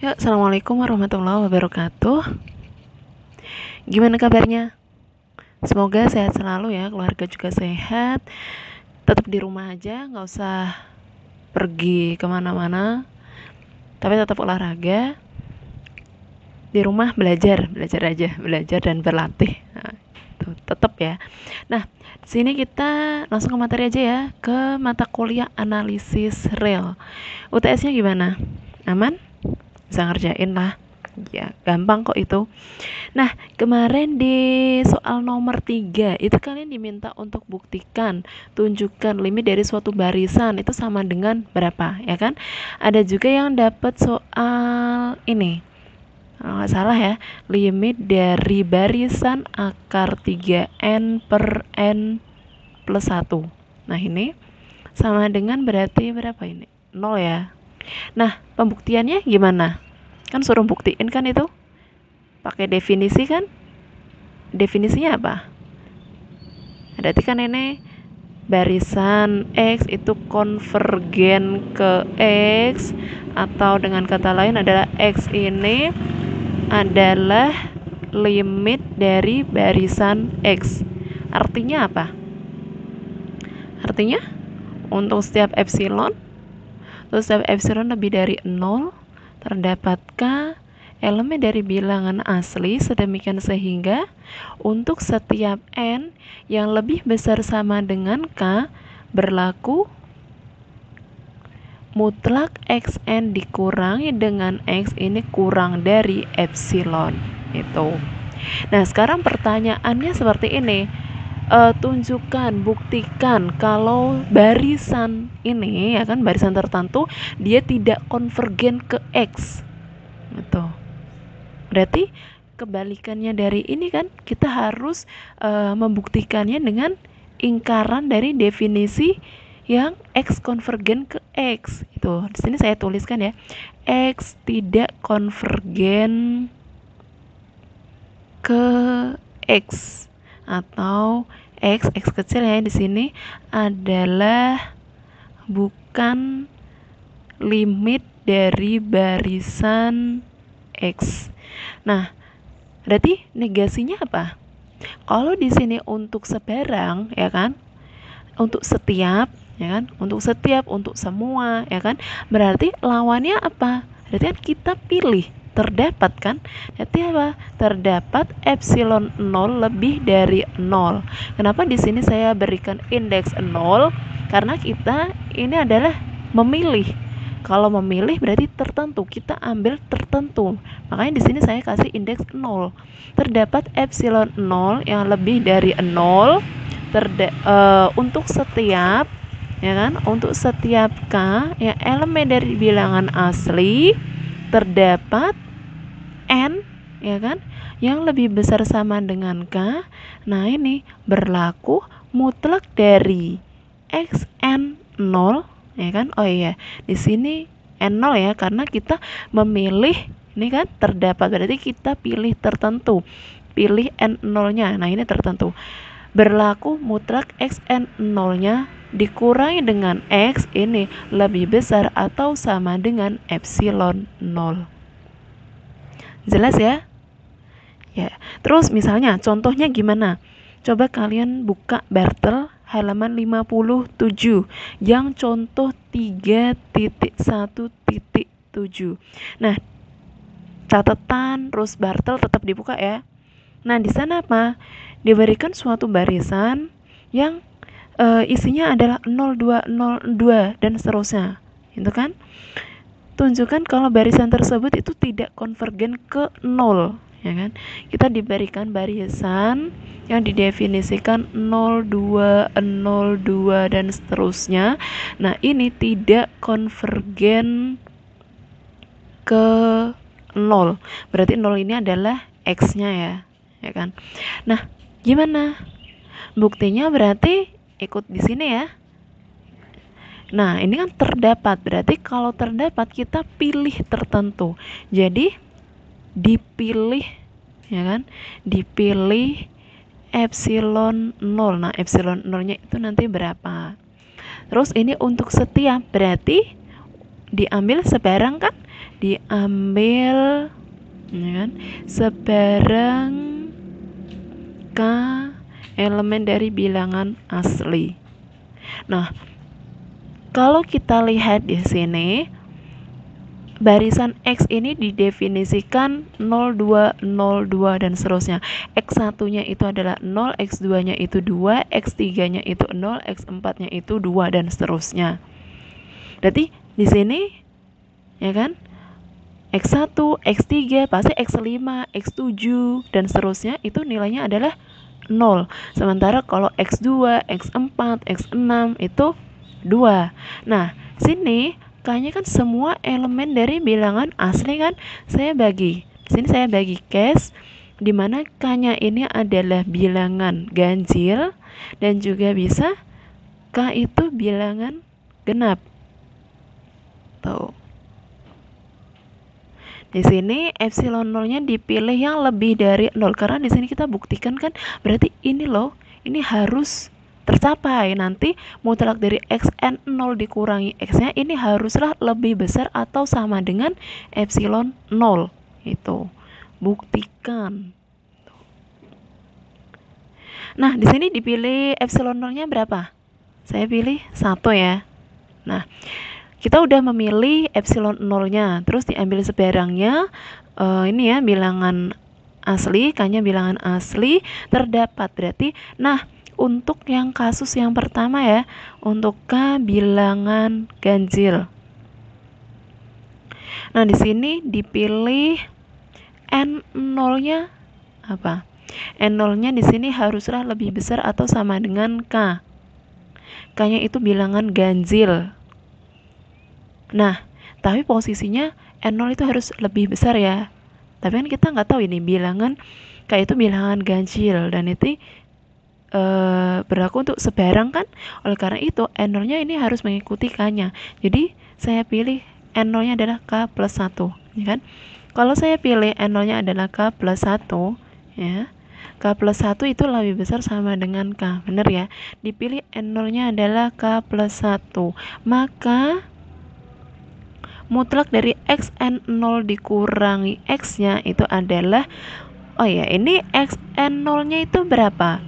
Ya, Assalamualaikum warahmatullahi wabarakatuh. Gimana kabarnya? Semoga sehat selalu ya, keluarga juga sehat. Tetap di rumah aja, nggak usah pergi kemana-mana. Tapi tetap olahraga. Di rumah belajar aja, belajar dan berlatih. Nah, itu tetap ya. Nah, di sini kita langsung ke materi aja ya, ke mata kuliah analisis real. UTS-nya gimana? Aman? Bisa ngerjain lah. Ya, gampang kok itu. Nah, kemarin di soal nomor 3 itu kalian diminta untuk buktikan, tunjukkan limit dari suatu barisan itu sama dengan berapa, ya kan? Ada juga yang dapat soal ini, kalau nggak salah ya, limit dari barisan akar 3n per n plus 1. Nah, ini sama dengan berarti berapa ini? 0 ya. Nah, pembuktiannya gimana? Kan suruh buktiin kan itu? Pakai definisi kan? Definisinya apa? Berarti kan ini barisan X itu konvergen ke X, atau dengan kata lain adalah X ini adalah limit dari barisan X. Artinya apa? Artinya untuk setiap epsilon lebih dari 0 terdapatkah elemen dari bilangan asli sedemikian sehingga untuk setiap n yang lebih besar sama dengan k berlaku mutlak xn dikurangi dengan x ini kurang dari epsilon itu. Nah, sekarang pertanyaannya seperti ini. Tunjukkan, buktikan kalau barisan ini ya kan, barisan tertentu dia tidak konvergen ke x. Gitu. Berarti kebalikannya dari ini kan, kita harus membuktikannya dengan ingkaran dari definisi yang x konvergen ke x. Itu di sini saya tuliskan ya, x tidak konvergen ke x, atau x kecil ya di sini adalah bukan limit dari barisan x. Nah, berarti negasinya apa? Kalau di sini untuk sebarang ya kan, untuk setiap ya kan, untuk semua ya kan, berarti lawannya apa? Berarti kan kita pilih terdapat kan, berarti apa? Terdapat epsilon 0 lebih dari 0. Kenapa di sini saya berikan indeks 0? Karena kita ini adalah memilih. Kalau memilih berarti tertentu, kita ambil tertentu. Makanya di sini saya kasih indeks 0. Terdapat epsilon 0 yang lebih dari 0 untuk setiap ya kan, untuk setiap k yang elemen dari bilangan asli terdapat n ya kan yang lebih besar sama dengan k. Nah, ini berlaku mutlak dari xn 0 ya kan. Oh iya, di sini n0 ya, karena kita memilih ini kan terdapat, berarti kita pilih tertentu, pilih n0-nya. Nah, ini tertentu. Berlaku mutlak xn 0-nya dikurangi dengan x ini lebih besar atau sama dengan epsilon 0. Jelas ya? Ya. Terus misalnya contohnya gimana? Coba kalian buka Bartel halaman 57 yang contoh 3.1.7. Nah, catatan terus Bartel tetap dibuka ya. Nah, di sana apa? Diberikan suatu barisan yang isinya adalah 0202 dan seterusnya. Itu kan? Tunjukkan kalau barisan tersebut itu tidak konvergen ke 0, ya kan? Kita diberikan barisan yang didefinisikan 02, 02 dan seterusnya. Nah, ini tidak konvergen ke 0. Berarti 0 ini adalah x-nya ya kan? Nah, gimana? Buktinya berarti ikut di sini ya. Nah, ini kan terdapat. Berarti kalau terdapat kita pilih tertentu. Jadi dipilih ya kan? Dipilih epsilon 0. Nah, epsilon 0-nya itu nanti berapa? Terus ini untuk setiap, berarti diambil sebarang kan? diambil ya kan, sebarang K elemen dari bilangan asli. Nah, kalau kita lihat di sini, barisan X ini didefinisikan 02, 02 dan seterusnya. X1-nya itu adalah 0, X2-nya itu 2, X3-nya itu 0, X4-nya itu 2 dan seterusnya. Berarti di sini ya kan, X1, X3, pasti X5, X7 dan seterusnya itu nilainya adalah 0. Sementara kalau X2, X4, X6 itu 2. Nah, sini K-nya kan semua elemen dari bilangan asli kan. Saya bagi. Sini saya bagi case di mana K-nya ini adalah bilangan ganjil dan juga bisa K itu bilangan genap. Tuh. Di sini epsilon 0-nya dipilih yang lebih dari 0 karena di sini kita buktikan kan, berarti ini loh, ini harus tercapai. Nanti mutlak dari xn 0 dikurangi x-nya ini haruslah lebih besar atau sama dengan epsilon 0. Itu buktikan. Nah, di sini dipilih epsilon 0-nya berapa? Saya pilih 1 ya. Nah, kita udah memilih epsilon 0-nya, terus diambil sebarangnya. Ini ya bilangan asli, K-nya bilangan asli terdapat. Berarti, nah untuk yang kasus yang pertama ya, untuk K bilangan ganjil. Nah, di sini dipilih N0-nya apa? N0-nya di sini haruslah lebih besar atau sama dengan K. K-nya itu bilangan ganjil. Nah, tapi posisinya N0 itu harus lebih besar ya. Tapi kan kita nggak tahu ini bilangan K itu bilangan ganjil dan itu berlaku untuk sebarang kan. Oleh karena itu N0-nya ini harus mengikuti K-nya. Jadi saya pilih N0-nya adalah K plus 1 ya kan. Kalau saya pilih N0-nya adalah K plus 1 ya, K plus 1 itu lebih besar sama dengan K, benar ya. Dipilih N0-nya adalah K plus 1, maka mutlak dari xn0 dikurangi x-nya itu adalah, oh ya, ini xn0-nya itu berapa?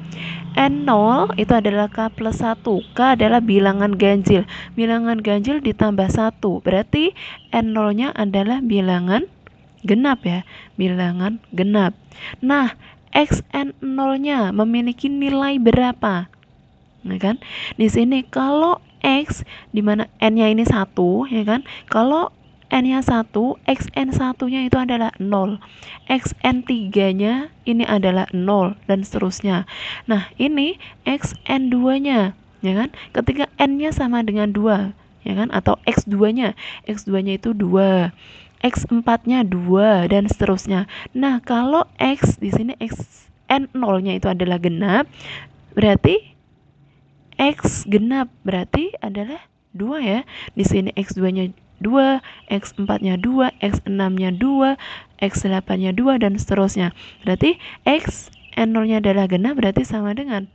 N0 itu adalah K plus 1. K adalah bilangan ganjil. Bilangan ganjil ditambah 1. Berarti N0-nya adalah bilangan genap ya. Bilangan genap. Nah, xn0-nya memiliki nilai berapa? Nah kan? Di sini kalau X di mana N-nya ini 1 ya kan? Kalau N-nya 1, xn1-nya itu adalah 0. xn3-nya ini adalah 0 dan seterusnya. Nah, ini xn2-nya ya kan? Ketika N-nya sama dengan 2 ya kan, atau x2-nya. X2-nya itu 2. X4-nya 2 dan seterusnya. Nah, kalau X di sini xn0-nya itu adalah genap, berarti X genap berarti adalah 2 ya. Di sini X2-nya 2, X4-nya 2, X6-nya 2, X8-nya 2 dan seterusnya. Berarti X N0-nya adalah genap berarti sama dengan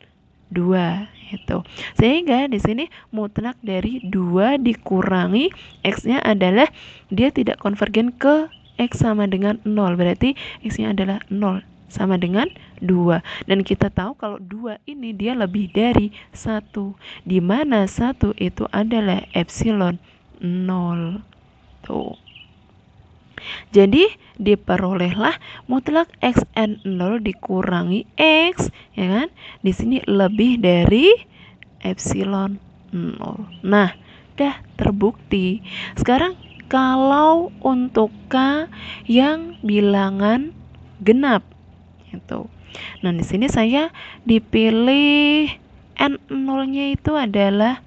2 itu. Sehingga di sini mutlak dari 2 dikurangi X-nya adalah dia tidak konvergen ke X sama dengan 0. Berarti X-nya adalah 0 sama dengan 2. Dan kita tahu kalau 2 ini dia lebih dari 1, di mana 1 itu adalah epsilon 0. Tuh. Jadi diperolehlah mutlak xn0 dikurangi x ya kan. Di sini lebih dari epsilon 0. Nah, dah terbukti. Sekarang kalau untuk K yang bilangan genap itu. Nah, di sini saya dipilih N0-nya itu adalah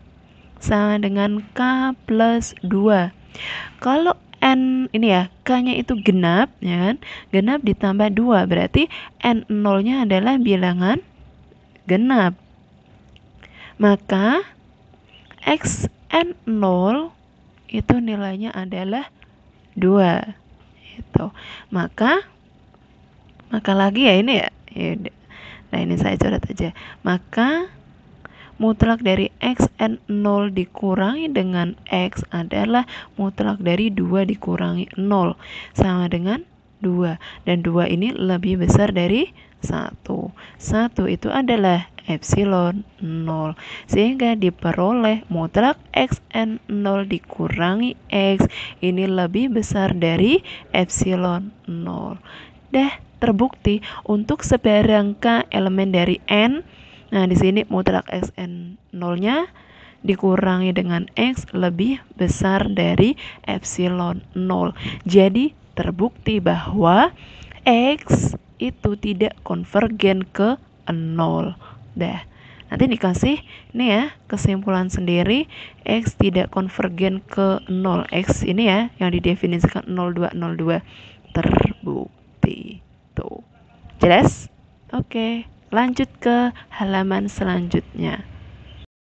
sama dengan K plus 2. Kalau N ini ya, K-nya itu genap ya kan. Genap ditambah 2 berarti N0-nya adalah bilangan genap. Maka xn0 itu nilainya adalah 2. Itu. Maka lagi ya ini ya. Nah, ini saya coret aja. Maka mutlak dari X and 0 dikurangi dengan X adalah mutlak dari 2 dikurangi 0 sama dengan 2, dan 2 ini lebih besar dari 1. 1 itu adalah epsilon 0, sehingga diperoleh mutlak X and 0 dikurangi X ini lebih besar dari epsilon 0. Dah terbukti untuk sebarang K elemen dari N. Nah, di sini mutlak X and 0-nya dikurangi dengan X lebih besar dari epsilon 0. Jadi terbukti bahwa X itu tidak konvergen ke 0. Dah. Nanti dikasih ini ya kesimpulan sendiri, X tidak konvergen ke 0. X ini ya yang didefinisikan 0202 terbukti. Tuh. Jelas? Oke, lanjut ke halaman selanjutnya.